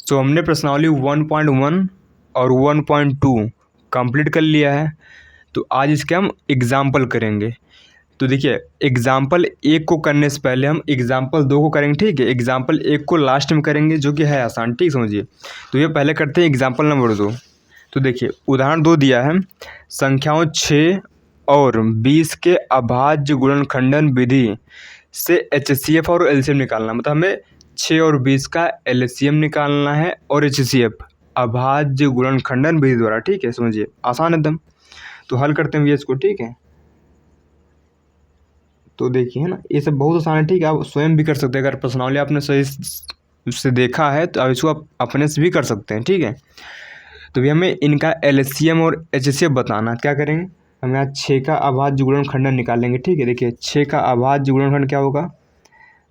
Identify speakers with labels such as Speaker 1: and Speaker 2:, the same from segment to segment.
Speaker 1: तो हमने प्रश्नावली 1.1 और 1.2 कंप्लीट कर लिया है। तो आज इसके हम एग्जाम्पल करेंगे। तो देखिए, एग्जाम्पल 1 को करने से पहले हम एग्जाम्पल 2 को करेंगे, ठीक है। एग्जाम्पल 1 को लास्ट में करेंगे, जो कि है आसान, ठीक समझिए। तो ये पहले करते हैं एग्जाम्पल नंबर 2। तो देखिए, उदाहरण 2 दिया है, संख्याओं 6 और 20 के अभाज्य गुणनखंडन विधि से HCF और LCM निकालना। मतलब हमें 6 और 20 का LCM निकालना है और HCF अभाज्य गुणनखंडन विधि द्वारा, ठीक है। समझिए, आसान एकदम। तो हल करते हैं भैया इसको, ठीक है। तो देखिए, है ना, ये सब बहुत आसान है, ठीक है। आप स्वयं भी कर सकते हैं, अगर प्रश्नावली आपने सही से देखा है तो आप इसको आप अपने से भी कर सकते हैं, ठीक है। तो भैया हमें इनका LCM और HCF बताना। क्या करेंगे, हम यहाँ 6 का अभाज्य गुणनखंडन निकालेंगे, ठीक है। देखिए, 6 का अभाज्य गुणनखंड क्या होगा,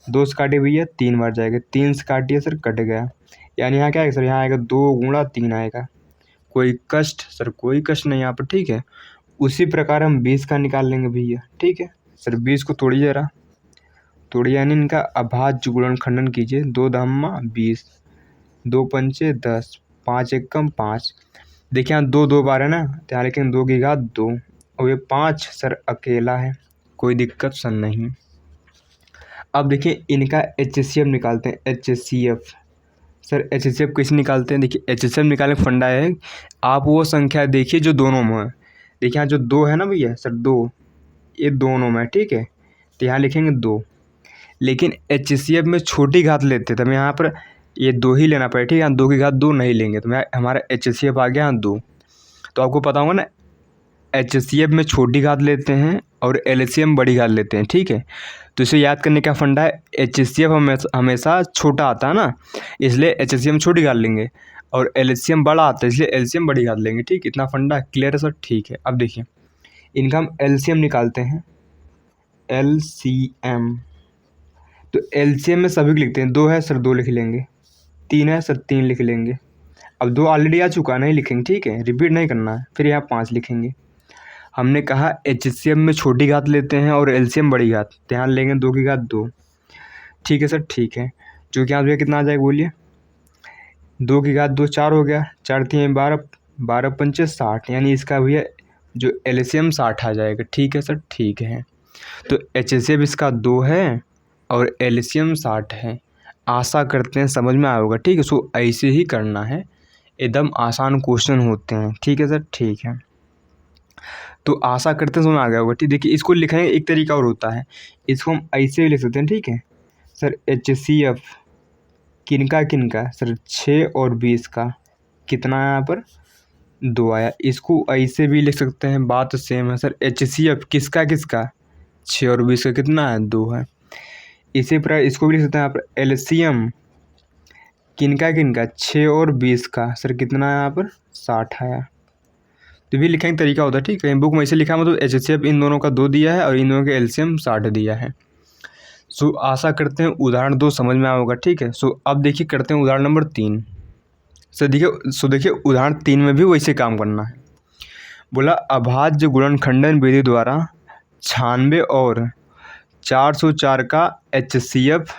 Speaker 1: 2 से काटे भैया 3 बार जाएगा, 3 से काटिए सर, कट गया। यानी यहाँ क्या आएगा सर, यहाँ आएगा 2 गुणा 3 आएगा। कोई कष्ट सर, कोई कष्ट नहीं यहाँ पर, ठीक है। उसी प्रकार हम 20 का निकाल लेंगे भैया, ठीक है। सर 20 को तोड़िए जरा, तोड़िए, यानी इनका अभाज्य गुणनखंडन कीजिए। 2 धामा 20, 2 पंचे 10, 5 एकम 5। देखिए यहाँ 2 2 बार है ना, तो यहाँ लिखेंगे 2 की घात 2, और ये 5 सर अकेला है, कोई दिक्कत सर नहीं। अब देखिए इनका HCF निकालते हैं। HCF सर, HCF कैसे निकालते हैं, देखिए HCF निकालने का फंडा है, आप वो संख्या देखिए जो दोनों में है। देखिए यहाँ जो 2 है ना भैया सर, 2 ये दोनों में, ठीक है। तो यहाँ लिखेंगे 2, लेकिन HCF में छोटी घात लेते थे, हमें यहाँ पर ये 2 ही लेना पड़े, ठीक है। यहाँ 2 की घात 2 नहीं लेंगे, तो हमारा HCF आ गया यहाँ 2। तो आपको पता होगा ना, HCF में छोटी घात लेते हैं और LCM बड़ी घात लेते हैं, ठीक है। तो इसे याद करने का फंडा है, HCF हमेशा छोटा आता है ना, इसलिए HCM छोटी घात लेंगे, और LCM बड़ा आता है इसलिए LCM बड़ी घात लेंगे, ठीक। इतना फंडा क्लियर है सर, ठीक है। अब देखिए इनका हम LCM निकालते हैं। LCM, तो LCM में सभी को लिखते हैं। 2 है सर, 2 लिख लेंगे। 3 है सर, 3 लिख लेंगे। अब 2 ऑलरेडी आ चुका, नहीं लिखेंगे, ठीक है, रिपीट नहीं करना है। फिर यहाँ 5 लिखेंगे। हमने कहा HCM में छोटी घात लेते हैं और LCM बड़ी घात, ध्यान लेंगे 2 की घात 2, ठीक है सर, ठीक है। जो कि यहाँ भैया कितना आ जाएगा बोलिए, 2 की घात 2 4 हो गया, 4 3 12, 12 पंचे 60, यानी इसका भैया जो LCM 60 आ जाएगा, ठीक है सर, ठीक है। तो HCF इसका 2 है और LCM 60 है। आशा करते हैं समझ में आया होगा, ठीक है। सो ऐसे ही करना है, एकदम आसान क्वेश्चन होते हैं, ठीक है सर, ठीक है। तो आशा करते हैं समझ में आ गया होगा, ठीक। देखिए इसको लिखने का एक तरीका और होता है, इसको हम ऐसे भी लिख सकते हैं, ठीक है सर। HCF किनका किनका सर, 6 और 20 का कितना है यहाँ पर, 2 आया। इसको ऐसे भी लिख सकते हैं, बात सेम है सर। HCF किसका किसका, 6 और 20 का कितना है, 2 है। इसी प्रकार इसको भी लिख सकते हैं यहाँ पर, LCM किनका किनका, 6 और 20 का सर कितना है यहाँ पर, 60 आया। तो भी लिखने का तरीका होता है, ठीक है। बुक में ऐसे लिखा, मतलब HCF इन दोनों का 2 दिया है और इन दोनों के LCM 60 दिया है। सो आशा करते हैं उदाहरण 2 समझ में आया होगा, ठीक है। सो अब देखिए करते हैं उदाहरण नंबर 3। देखिए उदाहरण 3 में भी वैसे काम करना है। बोला अभाज्य गुणनखंडन विधि द्वारा 96 और 404 का HCF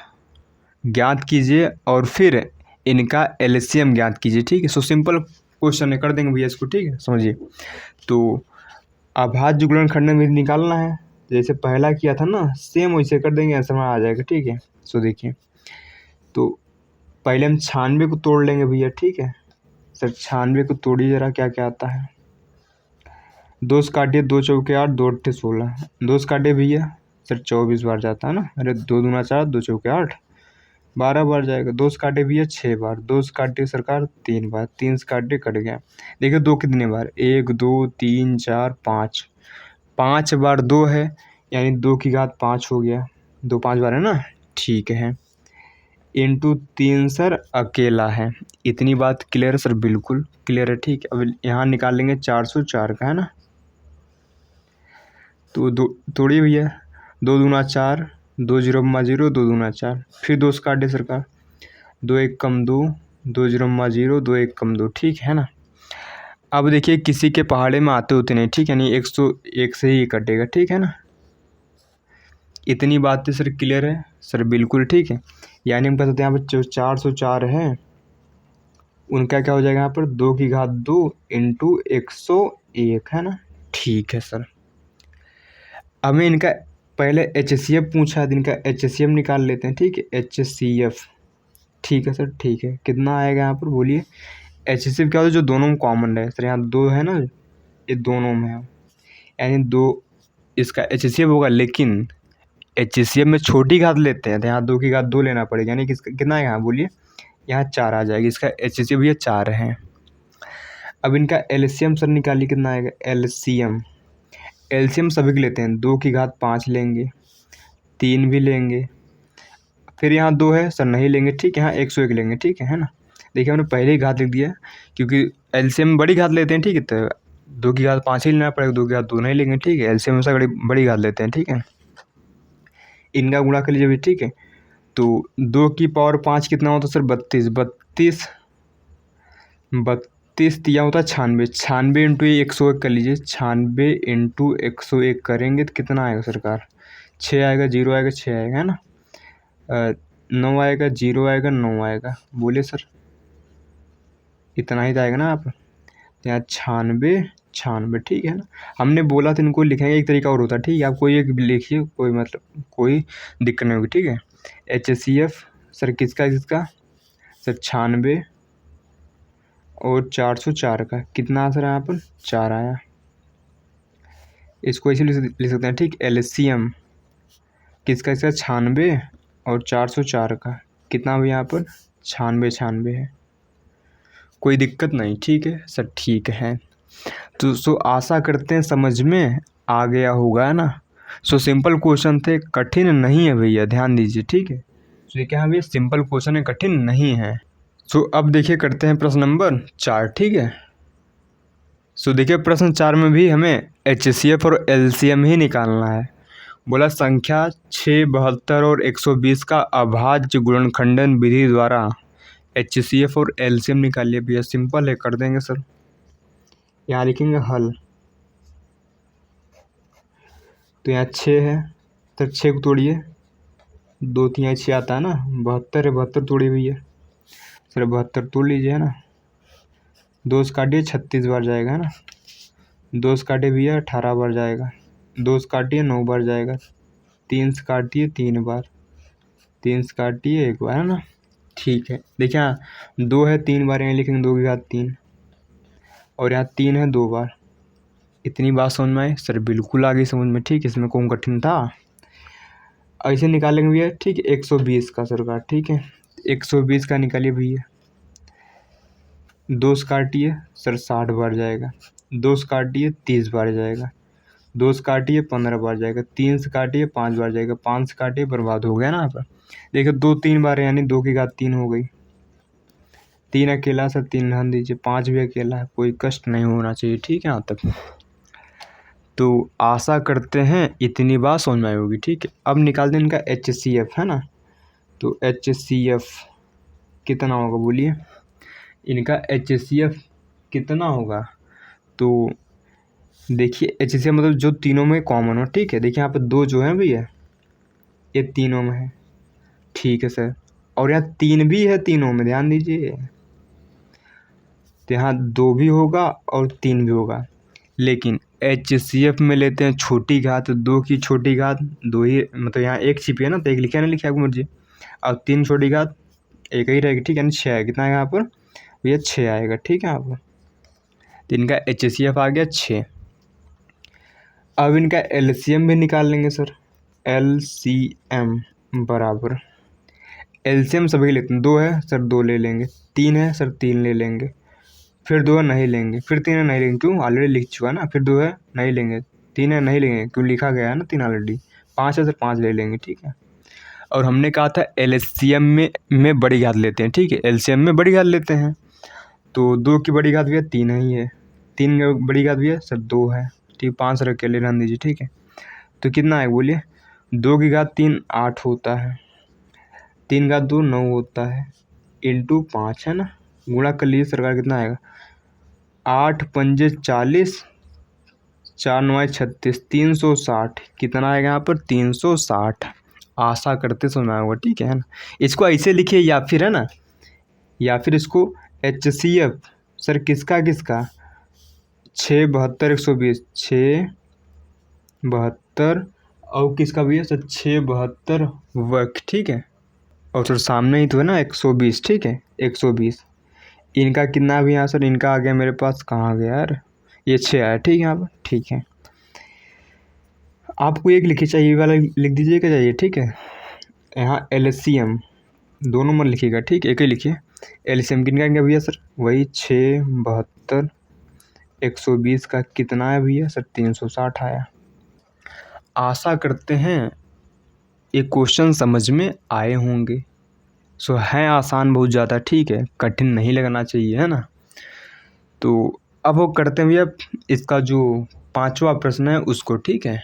Speaker 1: ज्ञात कीजिए और फिर इनका LCM ज्ञात कीजिए, ठीक है। सो सिंपल क्वेश्चन है, कर देंगे भैया इसको, ठीक है, समझिए। तो अभाज्य गुणनखंडन विधि निकालना है, जैसे पहला किया था ना, सेम वैसे कर देंगे, आंसर में आ जाएगा, ठीक है। सो देखिए, तो पहले हम 96 को तोड़ लेंगे भैया, ठीक है सर। 96 को तोड़िए जरा, क्या क्या आता है। 2 से काटिए, 2 चौके 8, 2 अट्ठे 16, 2 से काटिए भैया सर, 24 बार जाता है ना। अरे 2 दूना 4, 2 चौके 8, 12 बार जाएगा। 2 से काटे भैया 6 बार, 2 से काटे सरकार 3 बार, 3 से काटे कट गया। देखिए 2 कितने बार, 1 2 3 4 5, 5 बार 2 है, यानी 2 की घात 5 हो गया। 2 5 बार है ना, ठीक है। इंटू 3 सर अकेला है। इतनी बात क्लियर है सर, बिल्कुल क्लियर है, ठीक है। अब यहाँ निकाल लेंगे 404 का, है ना। तो तोड़िए भैया, 2 दूना 4, 2 जीरो मा 0, 2 दूना 4, फिर 2 से काटे सरकार, 2 1 कम 2, 2 जीरो मा 0, 2 1 कम 2, ठीक है ना। अब देखिए किसी के पहाड़े में आते होते नहीं, ठीक है, नहीं 101 से ही कटेगा, ठीक है ना। इतनी बातें सर क्लियर है सर, बिल्कुल ठीक है। यानी हम कह सकते हैं यहाँ पर 404 है उनका क्या हो जाएगा यहाँ पर 2 की घात 2 इंटू 101 है ना। ठीक है सर। हमें इनका पहले HCF पूछा है, तो इनका HCF निकाल लेते हैं। ठीक है, HCF। ठीक है सर, ठीक है। कितना आएगा यहाँ पर बोलिए। HCF क्या होता है, जो दोनों में कॉमन है सर। यहाँ 2 है ना, ये दोनों में है, यानी 2 इसका HCF होगा। लेकिन HCF में छोटी घात लेते हैं तो यहाँ 2 की घात 2 लेना पड़ेगा, यानी किसका कितना आएगा यहाँ बोलिए। यहाँ 4 आ जाएगी। इसका HCF ये 4 है। अब इनका LCM सर निकालिए, कितना आएगा LCM सभी के लेते हैं। 2 की घात 5 लेंगे, 3 भी लेंगे, फिर यहाँ 2 है सर नहीं लेंगे। ठीक है, यहाँ 101 लेंगे। ठीक है ना। देखिए हमने पहले ही घात लिख दिया, क्योंकि LCM बड़ी घात लेते हैं। ठीक है, तो 2 की घात 5 ही लेना पड़ेगा, 2 की घात 2 नहीं लेंगे। ठीक है, LCM हमेशा बड़ी घात लेते हैं। ठीक है, इनका गुणा कर लीजिए भी। ठीक है, तो 2 की पावर 5 कितना होता है सर 32। 32 दिया होता है 96। 96 इंटू 101 कर लीजिए। 96 इंटू 101 करेंगे तो कितना आएगा सरकार। 6 आएगा, 0 आएगा, 6 आएगा, है ना। 9 आएगा, 0 आएगा, 9 आएगा। बोलिए सर, इतना ही तो आएगा ना। आप तो यहाँ 96 96। ठीक है ना। हमने बोला था इनको लिखेंगे, एक तरीका और होता है। ठीक है, आप कोई एक लिखिए, कोई मतलब कोई दिक्कत नहीं होगी। ठीक है, HCF सर किसका सर 96 और 404 का कितना आंसर है यहाँ पर 4 आया। इसको ऐसे लिख सकते हैं। ठीक, LCM किसका 96 और 404 का कितना हुआ यहाँ पर 96 है। कोई दिक्कत नहीं। ठीक है सर, ठीक है। तो आशा करते हैं समझ में आ गया होगा, है ना। सिंपल क्वेश्चन थे, कठिन नहीं है भैया, ध्यान दीजिए। ठीक है, ये क्या है भैया, सिंपल क्वेश्चन है, कठिन नहीं है। अब देखिए करते हैं प्रश्न नंबर 4। ठीक है, देखिए प्रश्न 4 में भी हमें HCF और LCM ही निकालना है। बोला संख्या 6, 72 और 120 का अभाज्य गुणनखंडन विधि द्वारा HCF और LCM निकालिए। भैया सिंपल है, कर देंगे सर। यहाँ लिखेंगे हल। तो यहाँ 6 है, तो 6 को तोड़िए। 2 3 6 आता है ना। 72 है, 72 तोड़िए भैया सर। 72 तोड़ लीजिए, है ना। 2 से काटिए, 36 बार जाएगा, है ना। 2 से काटिए भैया, 18 बार जाएगा। 2 से काटिए, 9 बार जाएगा। 3 से काटिए, 3 बार। 3 से काटिए, 1 बार, है ना। ठीक है, देखिए यहाँ 2 है, 3 बार यहाँ लिखेंगे। 2 की घात 3 और यहाँ 3 है 2 बार। इतनी बात समझ में आई सर? बिल्कुल आ गई समझ में। ठीक है, इसमें कौन कठिन था। ऐसे निकालेंगे भैया। ठीक है, 120 का सरकार। ठीक है, 120 का निकालिए भैया। 2 से काटिए सर, 60 बार जाएगा। 2 से काटिए, 30 बार जाएगा। 2 से काटिए, 15 बार जाएगा। 3 से काटिए, 5 बार जाएगा। 5 से काटिए, बर्बाद हो गया ना। आप देखिए 2 3 बार यानी 2 की घात 3 हो गई। 3 अकेला सर, 3 ध्यान दीजिए। 5 भी अकेला है, कोई कष्ट नहीं होना चाहिए। ठीक है, यहाँ तक तो आशा करते हैं इतनी बात समझ में आई होगी। ठीक है, अब निकाल दें इनका HCF, है ना। तो HCF कितना होगा बोलिए। इनका HCF कितना होगा, तो देखिए HCF मतलब जो तीनों में कॉमन हो। ठीक है, देखिए यहाँ पर 2 जो है भैया, ये तीनों में है। ठीक है सर, और यहाँ 3 भी है तीनों में, ध्यान दीजिए। तो यहाँ 2 भी होगा और 3 भी होगा, लेकिन HCF में लेते हैं छोटी घात। 2 की छोटी घात 2 ही, मतलब यहाँ 1 छिपी है ना, तो 1 लिखा नहीं लिखा आपको मर्जी। अब 3 छोटी घात 1 ही रहेगी। ठीक है, 6 है। कितना है यहाँ पर भैया 6 आएगा। ठीक है, आप तो इनका HCF आ गया 6। अब इनका LCM भी निकाल लेंगे सर। LCM बराबर, LCM सभी लेते हैं। 2 है सर, 2 ले लेंगे। 3 है सर, 3 ले लेंगे। फिर 2 है, नहीं लेंगे। फिर 3 है, नहीं लेंगे। क्यों, ऑलरेडी लिख चुका ना। फिर 2 है, नहीं लेंगे। 3 है, नहीं लेंगे, क्यों लिखा गया है ना 3 ऑलरेडी। 5 है सर, 5 ले लेंगे। ठीक है, और हमने कहा था LCM में बड़ी घात लेते हैं। ठीक है, LCM में बड़ी घात लेते हैं। तो 2 की बड़ी घात भी है 3 ही है। 3 की बड़ी घात भी है सर 2 है। ठीक, 5 रख के ले ध्यान दीजिए। ठीक है, तो कितना है बोलिए। 2 की घात 3 8 होता है। 3 की घात 2 9 होता है, इंटू 5, है ना। गुणा कर लीजिए सरकार, कितना आएगा। 8 पंजे 40, 4 9 36, 360। कितना आएगा यहाँ पर 360। आशा करते सुना होगा। ठीक है ना। इसको ऐसे लिखिए, या फिर है ना, या फिर इसको HCF सर किसका किसका 672 120 672 और किसका भैया सर 672 वर्ग ठीक है। और सर सामने ही तो है ना 120 ठीक है 120 इनका कितना भी यहाँ सर इनका आ गया मेरे पास कहाँ आ गया यार ये 6 आया ठीक है यहाँ पर ठीक है। आपको एक लिखी चाहिए वाला लिख दीजिए क्या चाहिए ठीक है। यहाँ LCM दोनों मत लिखिएगा ठीक है एक ही लिखिए। LCM किनका क्या भैया सर वही 672 120 का कितना है भैया सर 360 आया। आशा करते हैं ये क्वेश्चन समझ में आए होंगे। सो है आसान बहुत ज़्यादा ठीक है कठिन नहीं लगना चाहिए है ना। तो अब वो करते हैं भैया इसका जो 5वां प्रश्न है उसको ठीक है।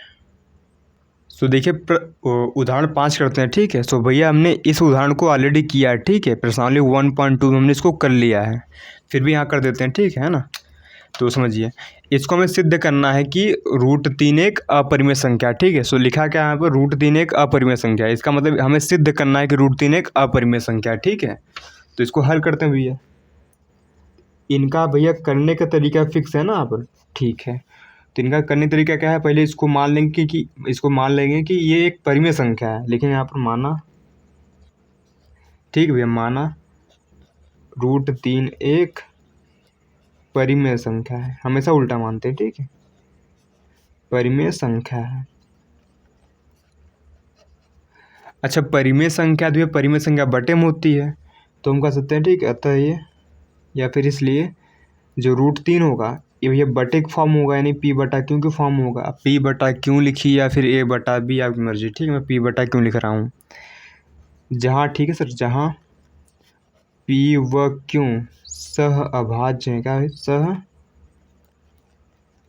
Speaker 1: सो देखिए उदाहरण 5 करते हैं ठीक है। सो भैया हमने इस उदाहरण को ऑलरेडी किया है ठीक है प्रश्नावली 1.2 में हमने इसको कर लिया है फिर भी यहाँ कर देते हैं ठीक है ना। तो समझिए इसको हमें सिद्ध करना है कि √3 एक अपरिमेय संख्या ठीक है। सो लिखा क्या है यहाँ पर √3 एक अपरिमेय संख्या इसका मतलब हमें सिद्ध करना है कि √3 एक अपरिमेय संख्या ठीक है। तो इसको हल करते हैं भैया इनका भैया करने का तरीका फिक्स है ना यहाँ पर ठीक है। तो इनका करने का तरीका क्या है पहले इसको मान लेंगे कि इसको मान लेंगे कि ये एक परिमेय संख्या है लेकिन यहाँ पर माना ठीक भैया माना √3 एक परिमेय संख्या है हमेशा उल्टा मानते हैं ठीक है परिमेय संख्या है। अच्छा परिमेय संख्या तो ये परिमेय संख्या बटे में होती है तो हम कह सकते हैं ठीक है अतः ये या फिर इसलिए जो √3 होगा ये भैया बटे का फॉर्म होगा यानी P/Q के फॉर्म होगा। P/Q लिखी या फिर A/B आपकी मर्जी ठीक है मैं P/Q लिख रहा हूँ। जहाँ ठीक है सर जहाँ P व Q सह अभाज्य है क्या है सह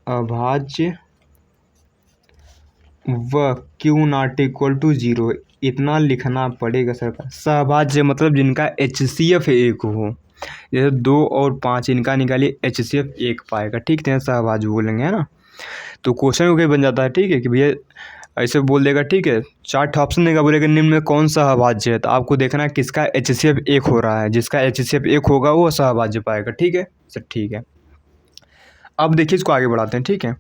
Speaker 1: अभाज्य व Q ≠ 0 इतना लिखना पड़ेगा सर। सहभाज्य मतलब जिनका HCF 1 हो जैसे 2 और 5 इनका निकालिए HCF 1 पाएगा ठीक है सहभाज्य बोलेंगे है ना। तो क्वेश्चन कहीं बन जाता है ठीक है कि भैया ऐसे बोल देगा ठीक है 4 ऑप्शन देगा बोलेगा निम्न में कौन सा सहभाज्य है तो आपको देखना है किसका HCF 1 हो रहा है जिसका HCF 1 होगा वो सहभाज्य पाएगा ठीक है सर ठीक है। अब देखिए इसको आगे बढ़ाते हैं ठीक है।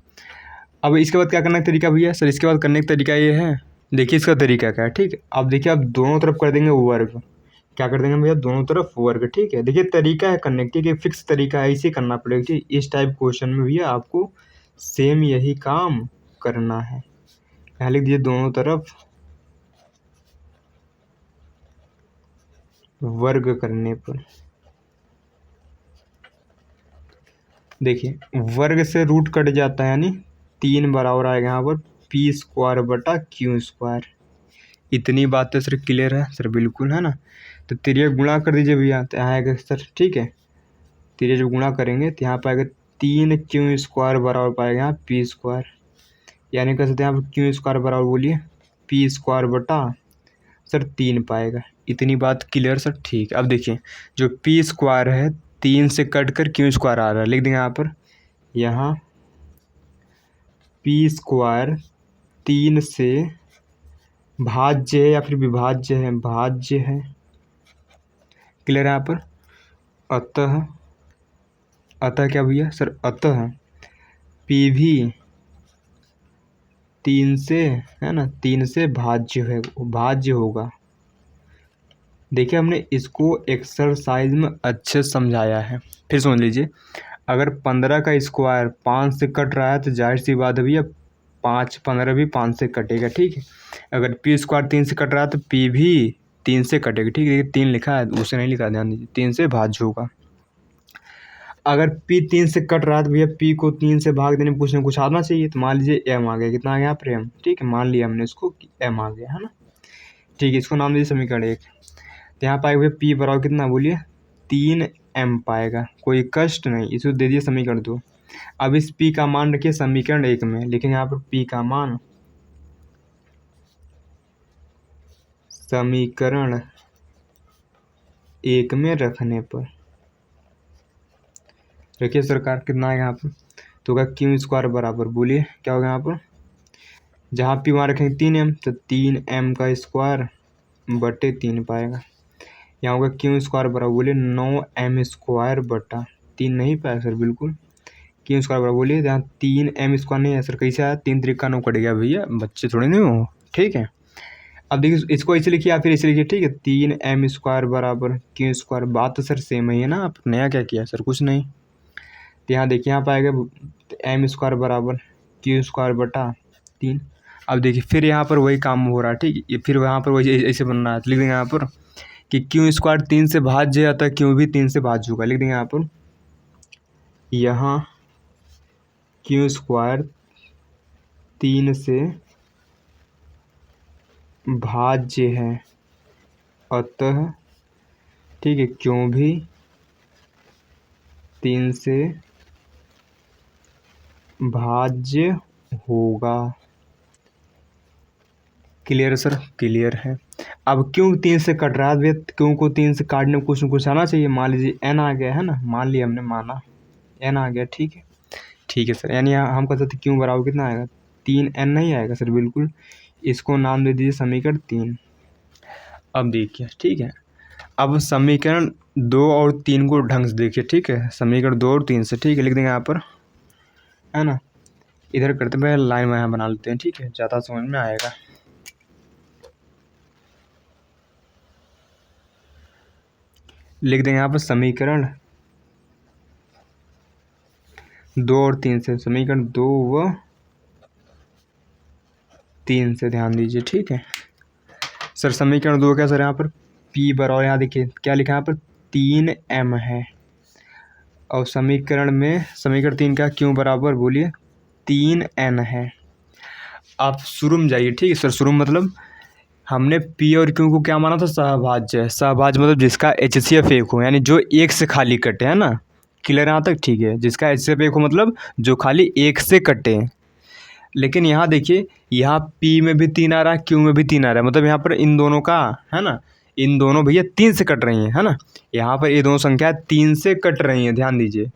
Speaker 1: अब इसके बाद क्या करने का तरीका भैया सर इसके बाद करने का तरीका ये है देखिए इसका तरीका क्या है ठीक है। अब देखिए आप दोनों तरफ कर देंगे वर्ग क्या कर देंगे भैया दोनों तरफ वर्ग ठीक है। देखिए तरीका है करने का ठीक है फिक्स तरीका है ऐसे करना पड़ेगा ठीक इस टाइप क्वेश्चन में भैया आपको सेम यही काम करना है। यहाँ लिख दीजिए दोनों तरफ वर्ग करने पर देखिए वर्ग से रूट कट जाता है यानी 3 बराबर आएगा यहाँ पर P²/Q²। इतनी बातें सर क्लियर है सर बिल्कुल है ना। तो तिर्यक गुणा कर दीजिए भैया तो यहाँ आएगा सर ठीक है तिर्यक जब गुणा करेंगे तो यहाँ पाएगा 3Q² बराबर पाएगा यहाँ P² यानी कह सकते हैं यहाँ पर Q² बराबर बोलिए P² सर 3 पाएगा। इतनी बात क्लियर सर ठीक। अब देखिए जो P² है 3 से कट कर Q² आ रहा है लिख देंगे यहाँ पर यहाँ P² 3 से भाज्य है या फिर विभाज्य है भाज्य है क्लियर है यहाँ पर। अतः क्या भैया सर अतः P भी 3 से है ना 3 से भाज्य होगा। देखिए हमने इसको एक्सरसाइज में अच्छे समझाया है फिर सुन लीजिए अगर 15 का स्क्वायर 5 से कट रहा है तो जाहिर सी बात है भैया 15 भी 5 से कटेगा ठीक है। अगर P² 3 से कट रहा है तो P भी 3 से कटेगा ठीक है 3 लिखा है उसे नहीं लिखा ध्यान दीजिए 3 से भाज्य होगा। अगर P 3 से कट रहा है तो भैया P को 3 से भाग देने कुछ ना कुछ आना चाहिए तो मान लीजिए M आ गया कितना आ गया यहाँ पर M ठीक है मान लिया हमने इसको M आ गया है ना ठीक है। इसको नाम दीजिए समीकरण 1 तो यहाँ पाएगा भैया P बराबर कितना बोलिए 3M पाएगा कोई कष्ट नहीं इसको दे दिए समीकरण 2। अब इस P का मान रखिए समीकरण 1 में लेकिन यहाँ पर P का मान समीकरण 1 में रखने पर रखिए सरकार कितना है यहाँ पर तो होगा Q² बराबर बोलिए क्या होगा यहाँ पर जहाँ P वहाँ रखेंगे 3M तो 3M² बटे 3 पाएगा यहाँ होगा क्यू स्क्वायर बराबर बोलिए 9m² बटा 3 नहीं पाया सर बिल्कुल। क्यू स्क्वायर बराबर बोलिए यहाँ 3m² नहीं है सर, कैसे आया 3 3 9 कट गया भैया, बच्चे थोड़े नहीं हो, ठीक है। अब देखिए इसको ऐसे लिखिए या फिर ऐसे लिखिए, ठीक है। 3m² बराबर क्यू स्क्वायर, बात तो सर सेम ही है ना, आप नया क्या किया सर, कुछ नहीं। तो यहाँ देखिए यहाँ पाएगा m² बराबर क्यू² बटा 3। अब देखिए फिर यहाँ पर वही काम हो रहा है, ठीक है। फिर यहाँ पर वही ऐसे बन रहा है, तो लिख देंगे यहाँ पर कि क्यू² 3 से भाज्य अतः क्यू भी 3 से भाज्य होगा, लिख देंगे यहाँ पर। यहाँ क्यू² 3 से भाज्य है अतः, ठीक है, क्यों भी 3 से भाज्य होगा। क्लियर है सर, क्लियर है। अब क्यों 3 से कट रहा है, क्यों को 3 से काटने में कुछ न कुछ आना चाहिए। मान लीजिए n आ गया है ना, मान लिया हमने, माना n आ गया, ठीक है, ठीक है सर। यानी हम कह सकते क्यों बराबर कितना आएगा 3n नहीं आएगा सर बिल्कुल। इसको नाम दे दीजिए समीकरण 3। अब देखिए, ठीक है, अब समीकरण 2 और 3 को ढंग से देखिए, ठीक है। समीकरण 2 और 3 से, ठीक है, लिख देंगे यहाँ पर, है ना। इधर करते हैं लाइन में यहाँ बना लेते हैं, ठीक है, ज़्यादा समझ में आएगा। लिख देंगे यहाँ पर समीकरण 2 और 3 से, समीकरण 2 व 3 से ध्यान दीजिए, ठीक है सर। समीकरण 2 क्या सर, यहाँ पर P बराबर, यहाँ देखिए क्या लिखा है यहाँ पर 3m है। और समीकरण में समीकरण 3 का क्यों बराबर बोलिए 3n है। आप शुरू में जाइए, ठीक है सर। शुरू में मतलब हमने P और Q को क्या माना था, सहभाज्य। सहभाज्य मतलब जिसका HCF 1 हो, यानी जो एक से खाली कटे, है ना। क्लियर यहाँ तक, ठीक है। जिसका HCF 1 हो मतलब जो खाली एक से कटे। लेकिन यहाँ देखिए, यहाँ P में भी 3 आ रहा है, Q में भी 3 आ रहा है, मतलब यहाँ पर इन दोनों का, है ना, इन दोनों भैया 3 से कट रही हैं, है ना। यहाँ पर ये दोनों संख्या 3 से कट रही हैं, ध्यान दीजिए।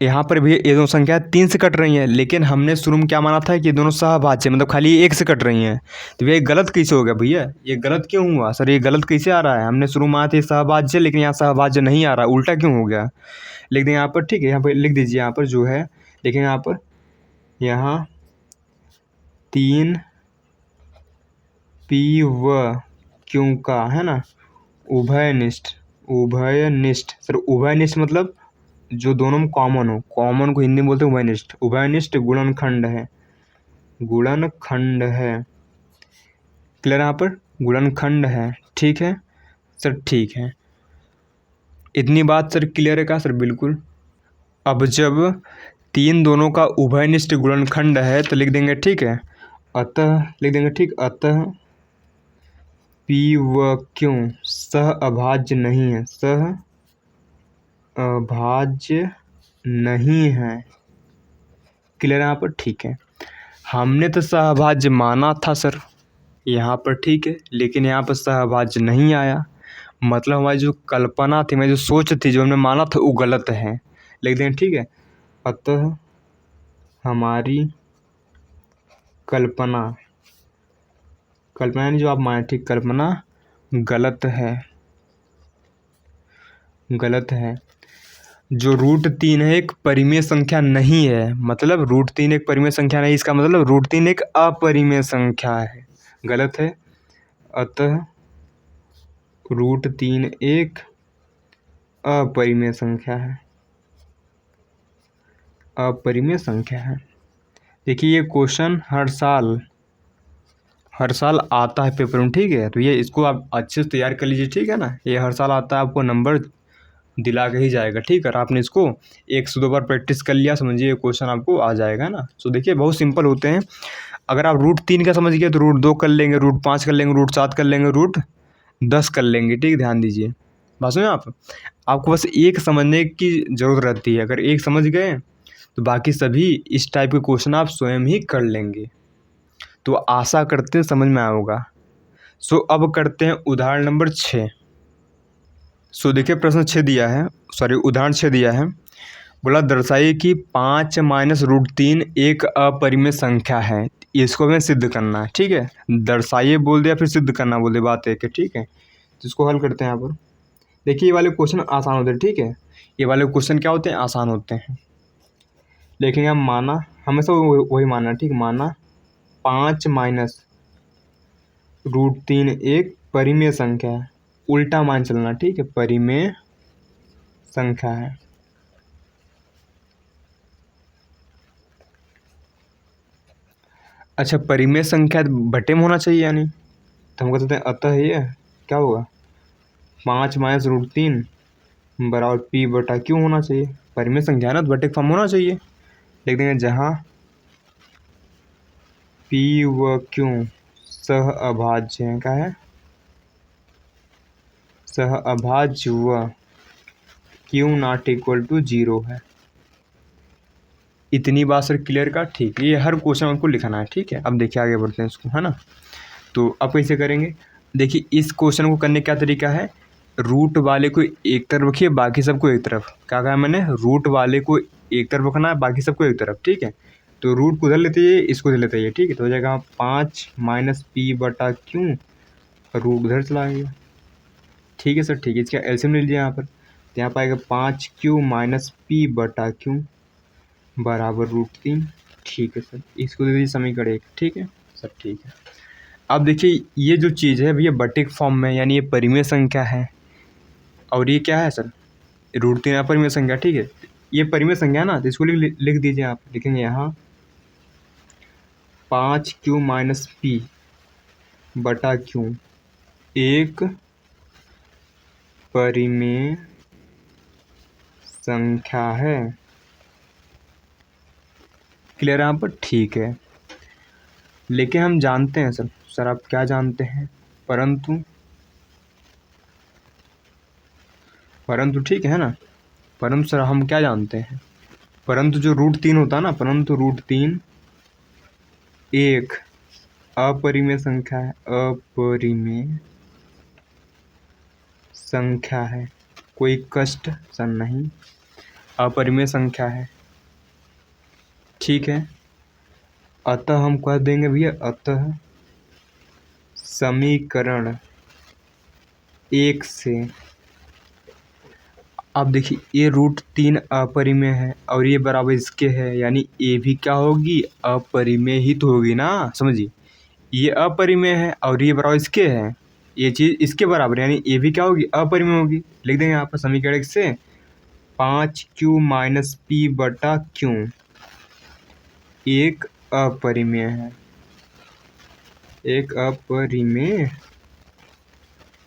Speaker 1: यहाँ पर भी ये दोनों संख्या 3 से कट रही हैं, लेकिन हमने शुरू में क्या माना था कि ये दोनों सहभाज्य मतलब खाली एक से कट रही हैं। तो भैया ये गलत कैसे हो गया भैया, ये गलत क्यों हुआ सर, ये गलत कैसे आ रहा है। हमने शुरू में माना था सहभाज्य, लेकिन यहाँ सहभाज्य नहीं आ रहा, उल्टा क्यों हो गया। लिख दें यहाँ पर, ठीक है। यहाँ पर लिख दीजिए, यहाँ पर जो है देखेंगे यहाँ पर, यहाँ 3p व क्यों का, है ना, उभयनिष्ठ। उभयनिष्ठ सर, उभयनिष्ठ मतलब जो दोनों में कॉमन हो, कॉमन को हिंदी में बोलते हैं उभयनिष्ठ। उभयनिष्ठ गुणनखंड है, गुणनखंड है। क्लियर यहाँ पर, गुणनखंड है, ठीक है सर, ठीक है। इतनी बात सर क्लियर है क्या सर, बिल्कुल। अब जब 3 दोनों का उभयनिष्ठ गुणनखंड है तो लिख देंगे, ठीक है, अतः लिख देंगे, ठीक, अतः P व क्यों सह अभाज्य नहीं है, सह अभाज्य नहीं है। क्लियर यहाँ पर, ठीक है। हमने तो सहभाज्य माना था सर यहाँ पर, ठीक है, लेकिन यहाँ पर सहभाज्य नहीं आया, मतलब हमारी जो कल्पना थी, हमारी जो सोच थी, जो हमने माना था वो गलत है, लिख दें, ठीक है। अतः हमारी कल्पना, कल्पना यानी जो आप माने, ठीक, कल्पना गलत है, गलत है। जो √3 है एक परिमेय संख्या नहीं है, मतलब √3 एक परिमेय संख्या नहीं, इसका मतलब √3 एक अपरिमेय संख्या है, गलत है। अतः √3 एक अपरिमेय संख्या है, अपरिमेय संख्या है। देखिए ये क्वेश्चन हर साल आता है पेपर में, ठीक है। तो ये इसको आप अच्छे से तैयार कर लीजिए, ठीक है ना। ये हर साल आता है, आपको नंबर दिला के ही जाएगा, ठीक है। आपने इसको 1 से 2 बार प्रैक्टिस कर लिया, समझिए क्वेश्चन आपको आ जाएगा ना। सो देखिए बहुत सिंपल होते हैं। अगर आप √3 का समझ गए तो √2 कर लेंगे, √5 कर लेंगे, √7 कर लेंगे, √10 कर लेंगे, ठीक, ध्यान दीजिए। बात सुनिए आपको बस एक समझने की ज़रूरत रहती है। अगर एक समझ गए तो बाकी सभी इस टाइप के क्वेश्चन आप स्वयं ही कर लेंगे। तो आशा करते हैं समझ में आया होगा। सो अब करते हैं उदाहरण नंबर 6। सो देखिए प्रश्न 6 दिया है, सॉरी उदाहरण 6 दिया है। बोला दर्शाइए कि 5 - √3 एक अपरिमेय संख्या है। इसको हमें सिद्ध करना है, ठीक है। दर्शाइए बोल दिया, फिर सिद्ध करना बोल दिया, बात एक है, ठीक है। जिसको हल करते हैं यहाँ पर। देखिए ये वाले क्वेश्चन आसान होते हैं, ठीक है, ये वाले क्वेश्चन क्या होते हैं, आसान होते हैं। लेकिन हम माना, हमेशा वही मानना, ठीक, माना 5 माइनस √3 एक परिमेय संख्या है, उल्टा मान चलना, ठीक है, परिमेय संख्या है। अच्छा, परिमेय संख्या बटे में होना चाहिए यानी, तो हम कह सकते हैं अतः ये क्या होगा, 5 माइनस √3 बराबर P बटा Q होना चाहिए। परिमेय संख्या है ना, तो बटे फॉर्म होना चाहिए। लिख देंगे जहाँ P व Q सह अभाज्य है, क्या है, सह अभाज्य व Q नॉट इक्वल टू 0 है। इतनी बात सर क्लियर का, ठीक है, ये हर क्वेश्चन आपको लिखना है, ठीक है। अब देखिए आगे बढ़ते हैं इसको, है ना। तो अब कैसे करेंगे, देखिए इस क्वेश्चन को करने का तरीका है, रूट वाले को एक तरफ रखिए, बाकी सबको एक तरफ। क्या कहा मैंने, रूट वाले को एक तरफ रखना है, बाकी सबको एक तरफ, ठीक है। तो रूट को उधर लेते हैं, इसको इधर लेते हैं, ठीक है। तो हो जाएगा 5 माइनस P बटा Q, रूट उधर चला गया, ठीक है सर, ठीक है। इसका एलसीएम ले लीजिए यहाँ पर, तो यहाँ पाएगा 5Q माइनस P बटा Q बराबर √3, ठीक है सर। इसको दे दीजिए समीकरण 1, ठीक है सर, ठीक है। अब देखिए ये जो चीज़ है भैया बटे फॉर्म में, यानी ये परिमेय संख्या है, और ये क्या है सर, √3 अपरिमेय संख्या, ठीक है। ये परिमेय संख्या है ना, तो इसको लिख दीजिए आप, लिखेंगे यहाँ 5Q माइनस P बटा Q एक परिमेय संख्या है। क्लियर है यहाँ पर, ठीक है। लेकिन हम जानते हैं सर आप क्या जानते हैं, परंतु ठीक है ना, परंतु सर हम क्या जानते हैं, परंतु जो √3 होता है ना, परंतु √3 एक अपरिमेय संख्या है, अपरिमेय संख्या है, कोई कष्ट सर नहीं, अपरिमेय संख्या है, ठीक है। अतः हम कह देंगे भैया, अतः समीकरण 1 से, अब देखिए ये √3 अपरिमेय है और ये बराबर इसके है, यानी ये भी क्या होगी, अपरिमेय ही तो होगी ना, समझिए। ये अपरिमेय है और ये बराबर इसके है, ये चीज़ इसके बराबर, यानी ये भी क्या होगी, अपरिमेय होगी। लिख देंगे यहाँ पर समीकरण 1 से 5Q माइनस P बटा Q एक अपरिमेय है, एक अपरिमेय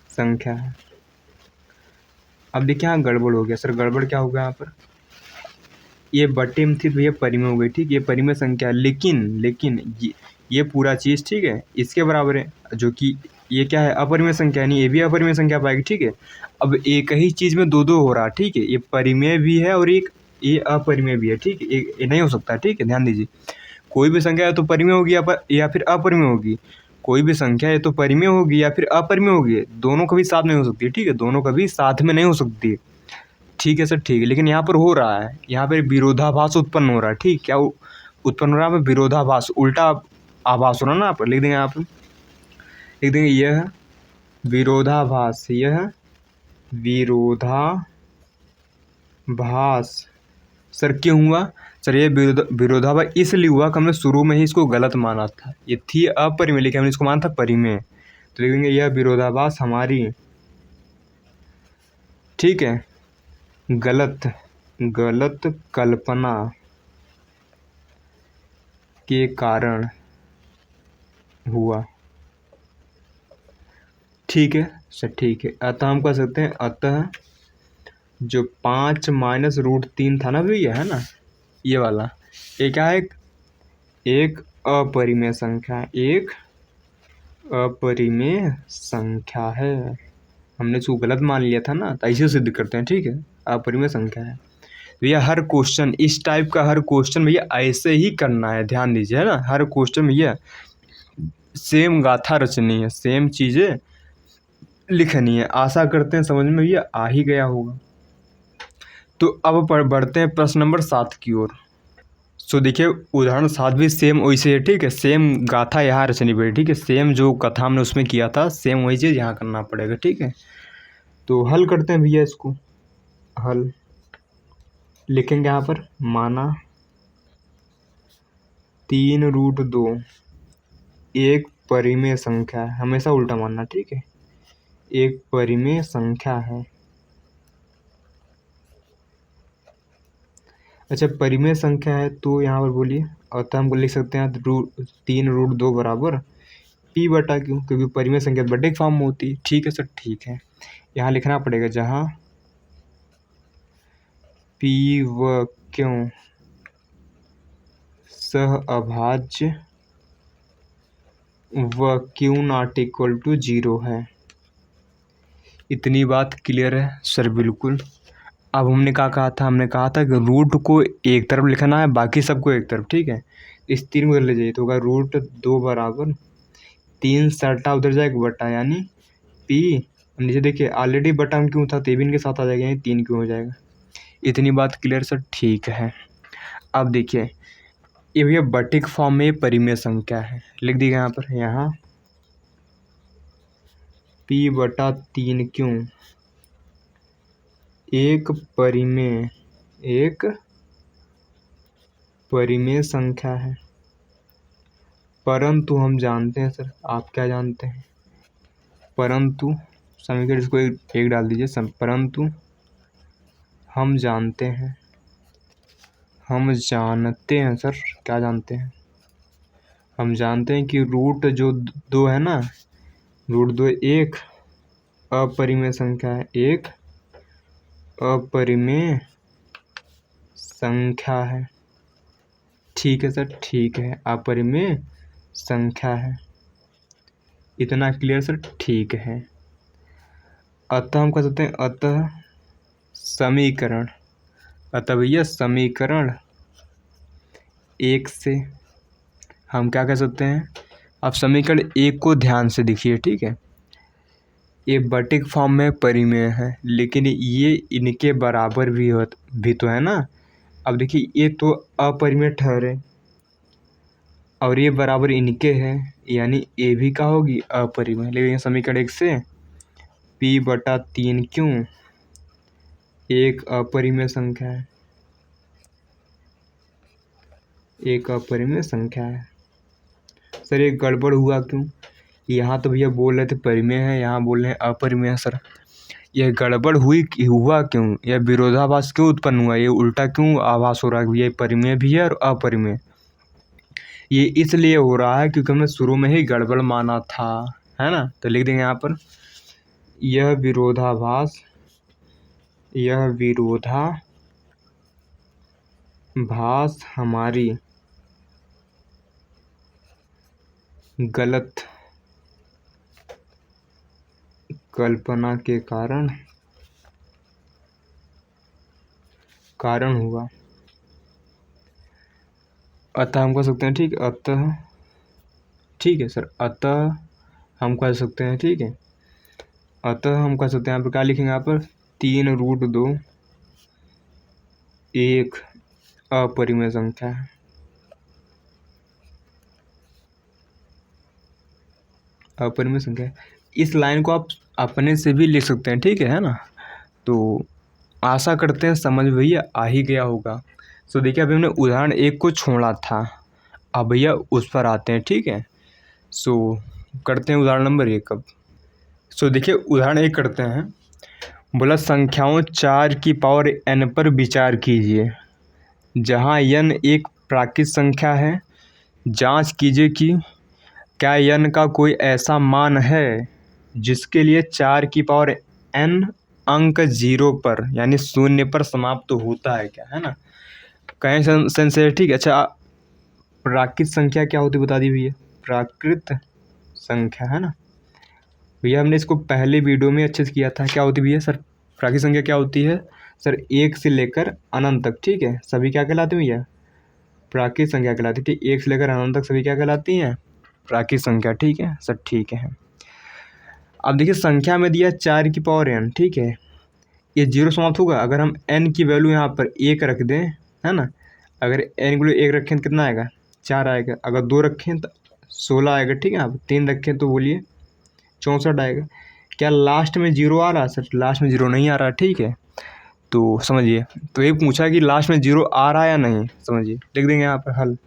Speaker 1: संख्या है। अब देखिए यहाँ गड़बड़ हो गया सर, गड़बड़ क्या होगा यहाँ पर, ये बटे में थी तो ये परिमेय हो गई, ठीक, ये परिमेय संख्या है, लेकिन ये पूरा चीज़, ठीक है, इसके बराबर है, जो कि ये क्या है, अपरिमेय संख्या, नहीं ये भी अपरिमेय संख्या पाएगी, ठीक है। अब एक ही चीज़ में दो हो रहा है, ठीक है, ये परिमेय भी है और एक ये अपरिमेय भी है, ठीक है, ये नहीं हो सकता, ठीक है, ध्यान दीजिए। कोई भी संख्या है तो परिमेय होगी या फिर अपरिमेय होगी, कोई भी संख्या है तो परिमेय होगी या फिर अपरिमेय होगी, दोनों कभी साथ नहीं हो सकती, ठीक है, दोनों कभी साथ में नहीं हो सकती, ठीक है सर, ठीक है। लेकिन यहाँ पर हो रहा है, यहाँ पर विरोधाभास उत्पन्न हो रहा है, ठीक, क्या उत्पन्न हो रहा है, विरोधाभास, उल्टा आभास हो रहा है ना, यहाँ पर लिख देंगे, आप लिख देंगे यह विरोधाभास, यह विरोधाभास सर क्यों हुआ, सर ये विरोधाभास इसलिए हुआ कि हमने शुरू में ही इसको गलत माना था, ये थी अपरिमेय लेकिन हमने इसको माना था परिमेय, तो लिखेंगे यह विरोधाभास हमारी, ठीक है, गलत कल्पना के कारण हुआ, ठीक है सर, ठीक है। अतः हम कह सकते हैं, अतः जो 5 माइनस √3 था ना भैया, है ना, ये वाला, ये क्या है, एक अपरिमेय संख्या, एक अपरिमेय संख्या है, हमने इसको गलत मान लिया था ना, तो ऐसे सिद्ध करते हैं, ठीक है, अपरिमेय संख्या है। भैया हर क्वेश्चन इस टाइप का, हर क्वेश्चन भैया ऐसे ही करना है, ध्यान दीजिए, है ना, हर क्वेश्चन भैया सेम गाथा रचनी है, सेम चीज़ें लिखनी है। आशा करते हैं समझ में भैया आ ही गया होगा। तो अब बढ़ते हैं प्रश्न नंबर 7 की ओर। सो देखिए उदाहरण 7 भी सेम वैसे है, ठीक है। सेम गाथा यहाँ रचनी पड़ेगी, ठीक है। सेम जो कथा हमने उसमें किया था सेम वही चीज़ यहाँ करना पड़ेगा, ठीक है। तो हल करते हैं भैया इसको। हल लिखेंगे यहाँ पर, माना 3√2 एक परिमेय संख्या है। हमेशा उल्टा मानना, ठीक है। एक परिमेय संख्या है। अच्छा, परिमेय संख्या है तो यहाँ पर बोलिए, अतः हमको लिख सकते हैं 3√2 बराबर p बटा क्यों, क्योंकि परिमेय संख्या बटे के फॉर्म में होती है। ठीक है सर, ठीक है। यहाँ लिखना पड़ेगा जहाँ p व क्यों सह अभाज्य व q नॉट इक्वल टू 0 है। इतनी बात क्लियर है सर? बिल्कुल। अब हमने क्या कहा था? हमने कहा था कि रूट को एक तरफ लिखना है, बाकी सबको एक तरफ, ठीक है। इस 3 को उधर ले जाइए तो होगा √2 बराबर 3 सटा उधर जाएगा बटा, यानी p। नीचे देखिए ऑलरेडी बटा हम क्यों था तो ये भी इनके साथ आ जाएगा, यानी 3 क्यों हो जाएगा। इतनी बात क्लियर सर? ठीक है। अब देखिए ये भैया बटिक फॉर्म में परिमेय संख्या है, लिख दिया यहाँ पर। यहाँ p बटा 3 क्यों एक परिमेय संख्या है। परंतु हम जानते हैं सर, आप क्या जानते हैं? परंतु समीकरण इसको एक डाल दीजिए। परंतु हम जानते हैं सर, क्या जानते हैं? हम जानते हैं कि रूट जो 2 है ना, √2 एक अपरिमेय संख्या है, एक अपरिमेय संख्या है। ठीक है सर, ठीक है, अपरिमेय संख्या है। इतना क्लियर सर? ठीक है। अतः हम कह सकते हैं अतः भैया समीकरण 1 से हम क्या कह सकते हैं? अब समीकरण 1 को ध्यान से देखिए, ठीक है। ये बटिक फॉर्म में परिमेय है, लेकिन ये इनके बराबर भी तो है ना। अब देखिए ये तो अपरिमेय ठहरे और ये बराबर इनके हैं, यानी ये भी क्या होगी? अपरिमेय। लेकिन समीकरण 1 से p बटा 3 क्यों एक अपरिमेय संख्या है, एक अपरिमेय संख्या है। सर ये गड़बड़ हुआ क्यों? यहाँ तो भैया बोल रहे थे परिमेय है, यहाँ बोल रहे हैं अपरिमेय है। सर यह गड़बड़ हुआ क्यों? यह विरोधाभास क्यों उत्पन्न हुआ? ये उल्टा क्यों आभास हो रहा है? ये परिमेय भी है और अपरिमेय। ये इसलिए हो रहा है क्योंकि हमने शुरू में ही गड़बड़ माना था, है ना। तो लिख देंगे यहाँ पर, यह विरोधाभास हमारी गलत कल्पना के कारण हुआ। अतः हम कह सकते हैं, ठीक, अतः ठीक है सर, अतः हम कह सकते हैं, ठीक है। अतः हम कह सकते हैं यहाँ पर क्या लिखेंगे? यहाँ पर 3√2 एक अपरिमेय संख्या है। अपरिमेय संख्या है। इस लाइन को आप अपने से भी लिख सकते हैं, ठीक है ना। तो आशा करते हैं समझ भैया आ ही गया होगा। सो देखिए अभी हमने उदाहरण 1 को छोड़ा था, अब भैया उस पर आते हैं, ठीक है। सो करते हैं उदाहरण नंबर 1 अब। सो देखिए उदाहरण 1 करते हैं। बोला संख्याओं 4 की पावर n पर विचार कीजिए, जहाँ n एक प्राकृत संख्या है। जांच कीजिए कि क्या n का कोई ऐसा मान है जिसके लिए 4 की पावर n अंक 0 पर यानी 0 पर समाप्त होता है क्या, है ना। कहें सेंस है, ठीक है। अच्छा, प्राकृत संख्या क्या होती बता दी भैया? प्राकृत संख्या, है ना भैया। हमने इसको पहले वीडियो में अच्छे से किया था। क्या होती भैया सर? प्राकृत संख्या क्या होती है सर? 1 से लेकर अनंत तक, ठीक है, सभी क्या कहलाते हैं भैया? प्राकृत संख्या कहलाती है, ठीक। 1 से लेकर अनंत तक सभी क्या कहलाती हैं? प्राकृत संख्या, ठीक है सर, ठीक है। अब देखिए संख्या में दिया 4 की पावर n, ठीक है। ये 0 समाप्त होगा अगर हम n की वैल्यू यहाँ पर 1 रख दें, है ना। अगर n को 1 रखें तो कितना आएगा, 4 आएगा। अगर 2 रखें तो 16 आएगा, ठीक है। आप 3 रखें तो बोलिए 64 आएगा। क्या लास्ट में 0 आ रहा है? सर लास्ट में 0 नहीं आ रहा, ठीक है। तो समझिए, तो ये पूछा कि लास्ट में 0 आ रहा है या नहीं, समझिए लिख देंगे यहाँ पर हल।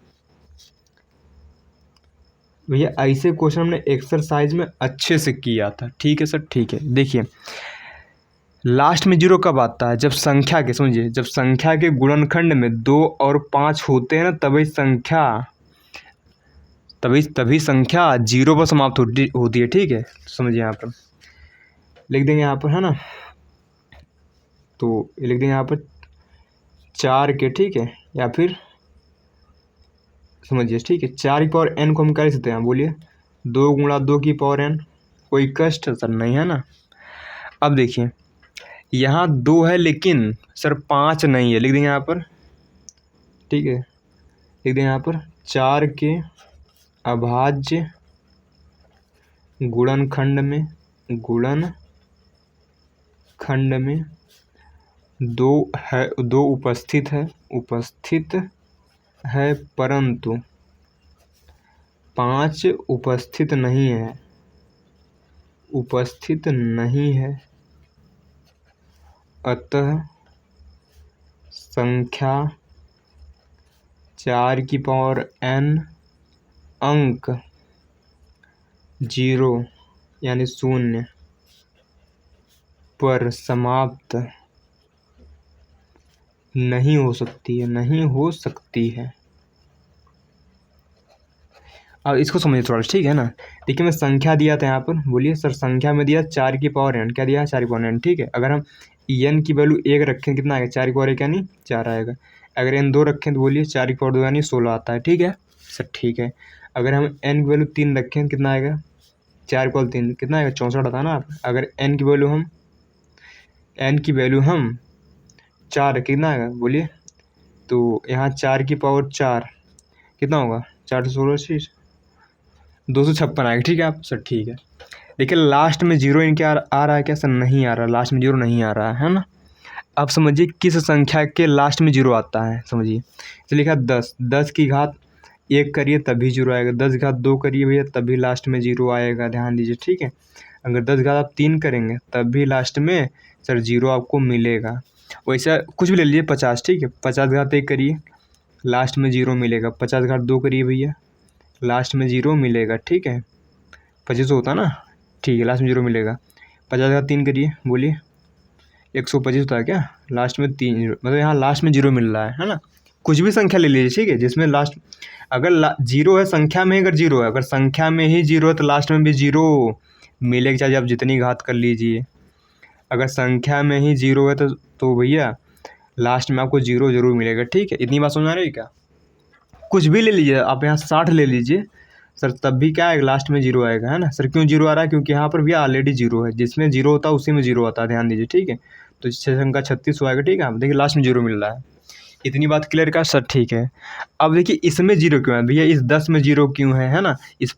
Speaker 1: भैया ऐसे क्वेश्चन हमने एक्सरसाइज में अच्छे से किया था, ठीक है सर, ठीक है। देखिए लास्ट में 0 कब आता है, जब संख्या के, समझिए, जब संख्या के गुणनखंड में 2 और 5 होते हैं ना, तभी संख्या 0 पर समाप्त होती है, ठीक है। समझिए यहाँ पर लिख देंगे यहाँ पर, है ना। तो लिख देंगे यहाँ पर 4 के, ठीक है, या फिर समझिए, ठीक है, 4 की पावर n को हम क्या लिख सकते हैं, बोलिए 2 गुणा 2 की पावर n। कोई कष्ट सर नहीं है ना। अब देखिए यहाँ 2 है लेकिन सर 5 नहीं है, लिख देंगे यहाँ पर, ठीक है। लिख देंगे यहाँ पर 4 के अभाज्य गुणनखंड में 2 उपस्थित है परंतु 5 उपस्थित नहीं है, अतः संख्या 4 की पावर n अंक 0 यानी 0 पर समाप्त नहीं हो सकती है। अब इसको समझिए थोड़ा, ठीक है ना। देखिए मैं संख्या दिया था यहाँ पर, बोलिए सर संख्या में दिया 4 की पावर n, क्या दिया 4 की पावर n, ठीक है। अगर हम n की वैल्यू 1 रखें कितना आएगा, 4 की पावर 1 यानी 4 आएगा। अगर n 2 रखें तो बोलिए 4 की पावर 2 यानी 16 आता है, ठीक है सर, ठीक है। अगर हम n की वैल्यू 3 रखें कितना आएगा, 4 की पावर 3 कितना आएगा, 64 आता है ना आप। अगर n की वैल्यू हम 4 रखें कितना आएगा, बोलिए, तो यहाँ 4 की पावर 4 कितना होगा, 4 से 16 256 आएगा, ठीक है आप सर, ठीक है। देखिए लास्ट में 0 इनके आ रहा है क्या सर, नहीं आ रहा, लास्ट में 0 नहीं आ रहा है ना। अब समझिए किस संख्या के लास्ट में 0 आता है, समझिए। तो लिखा 10 की घात 1 करिए तभी 0 आएगा, 10 की घात 2 करिए भैया तभी लास्ट में 0 आएगा, ध्यान दीजिए, ठीक है। अगर 10 की घात आप 3 करेंगे तब भी लास्ट में सर 0 आपको मिलेगा। वैसा कुछ भी ले लीजिए, 50, ठीक है, 50 की घात 1 करिए लास्ट में 0 मिलेगा, 50 की घात 2 करिए भैया लास्ट में 0 मिलेगा, ठीक है। 25 होता ना, ठीक है, लास्ट में 0 मिलेगा। 50 का 3 करिए, बोलिए 125 होता है क्या, लास्ट में 3 मतलब यहाँ लास्ट में 0 मिल रहा है ना। कुछ भी संख्या ले लीजिए, ठीक है, जिसमें लास्ट अगर 0 है संख्या में, अगर 0 है, अगर संख्या में ही 0 है तो लास्ट में भी 0 मिलेगा, चाहे आप जितनी घात कर लीजिए। अगर संख्या में ही 0 है तो भैया लास्ट में आपको 0 जरूर मिलेगा, ठीक है। इतनी बात समझ आ रही है क्या। कुछ भी ले लीजिए आप, यहाँ 60 ले लीजिए सर, तब भी क्या आएगा, लास्ट में 0 आएगा, है ना सर। क्यों 0 आ रहा है, क्योंकि यहाँ पर भी ऑलरेडी 0 है, जिसमें 0 होता है उसी में 0 आता है, ध्यान दीजिए, ठीक है। तो 6 संख्या 36 आएगा, ठीक है। आप देखिए लास्ट में 0 मिल रहा है, इतनी बात क्लियर का सर, ठीक है। अब देखिए इसमें 0 क्यों है भैया, इस 10 में 0 क्यों है ना, इस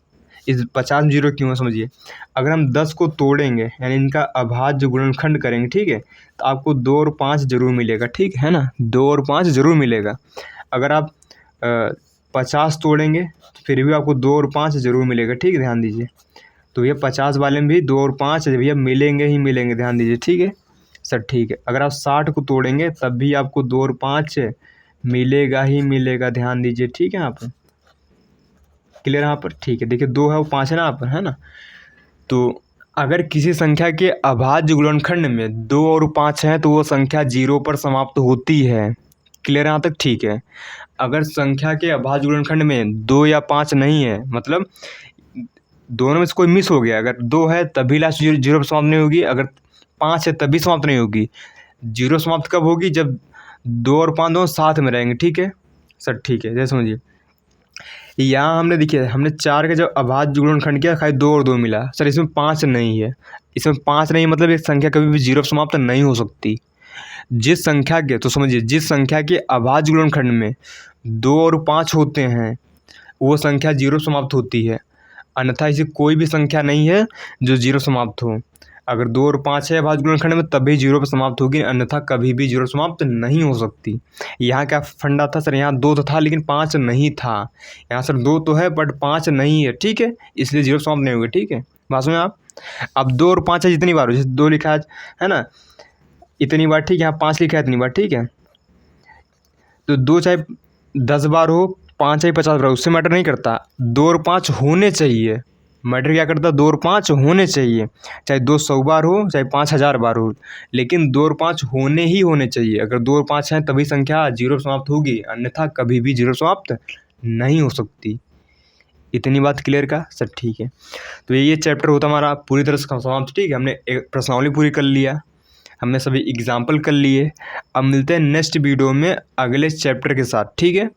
Speaker 1: 50 में 0 क्यों है, समझिए। अगर हम 10 को तोड़ेंगे यानी इनका अभाज्य गुणनखंड करेंगे, ठीक है, तो आपको 2 और 5 जरूर मिलेगा, ठीक है ना, 2 और 5 जरूर मिलेगा। अगर आप 50 तोड़ेंगे तो फिर भी आपको 2 और 5 जरूर मिलेगा, ठीक है, ध्यान दीजिए। तो भैया 50 वाले में भी 2 और 5 भैया मिलेंगे ही मिलेंगे, ध्यान दीजिए, ठीक है सर, ठीक है। अगर आप 60 को तोड़ेंगे तब भी आपको 2 और 5 मिलेगा ही मिलेगा, ध्यान दीजिए, ठीक है। यहाँ पर क्लियर, यहाँ पर ठीक है। देखिए 2 है और 5 है ना, यहाँ पर, है ना। तो अगर किसी संख्या के अभाज्य गुणनखंड में 2 और 5 हैं तो वो संख्या 0 पर समाप्त होती है, क्लियर यहाँ तक, ठीक है। अगर संख्या के अभाज्य गुणनखंड में 2 या 5 नहीं है, मतलब दोनों में से कोई मिस हो गया, अगर 2 है तभी लास्ट 0 पर समाप्त नहीं होगी, अगर 5 है तभी समाप्त नहीं होगी। 0 समाप्त कब होगी, जब 2 और 5 दोनों साथ में रहेंगे, ठीक है सर, ठीक है। जैसे समझिए यहाँ हमने देखिए हमने 4 का जब अभाज्य गुणनखंड किया, खाली 2 और 2 मिला सर, इसमें 5 नहीं है, इसमें 5 नहीं, मतलब एक संख्या कभी भी 0 समाप्त नहीं हो सकती। जिस संख्या के, तो समझिए, जिस संख्या के अभाज्य गुणनखंड में 2 और 5 होते हैं वो संख्या 0 समाप्त होती है, अन्यथा ऐसी कोई भी संख्या नहीं है जो 0 समाप्त हो। अगर 2 और 5 है अभाज्य गुणनखंड में तभी जीरो पर समाप्त होगी, अन्यथा कभी भी जीरो समाप्त नहीं हो सकती। यहाँ क्या फंडा था सर, यहाँ 2 तो था लेकिन 5 नहीं था। यहाँ सर 2 तो है बट 5 नहीं है, ठीक है, इसलिए जीरो समाप्त नहीं होगी। ठीक है, बात सुने आप। अब 2 और 5 है जितनी बार हो, जैसे 2 लिखा है ना इतनी बार, ठीक है, यहाँ 5 लिखा है इतनी बार, ठीक है। तो 2 चाहे 10 बार हो, 5 चाहे 50 बार हो, उससे मैटर नहीं करता। 2 और 5 होने चाहिए, मैटर क्या करता है, 2 और 5 होने चाहिए। चाहे 2 100 बार हो, चाहे 5 1000 बार हो, लेकिन 2 और 5 होने ही होने चाहिए। अगर 2 और 5 हैं तभी संख्या जीरो समाप्त होगी, अन्यथा कभी भी जीरो समाप्त नहीं हो सकती। इतनी बात क्लियर का सर, ठीक है। तो ये चैप्टर होता हमारा पूरी तरह से समाप्त। ठीक है, हमने एक प्रश्नावली पूरी कर लिया, हमने सभी एग्जाम्पल कर लिए। अब मिलते हैं नेक्स्ट वीडियो में अगले चैप्टर के साथ, ठीक है।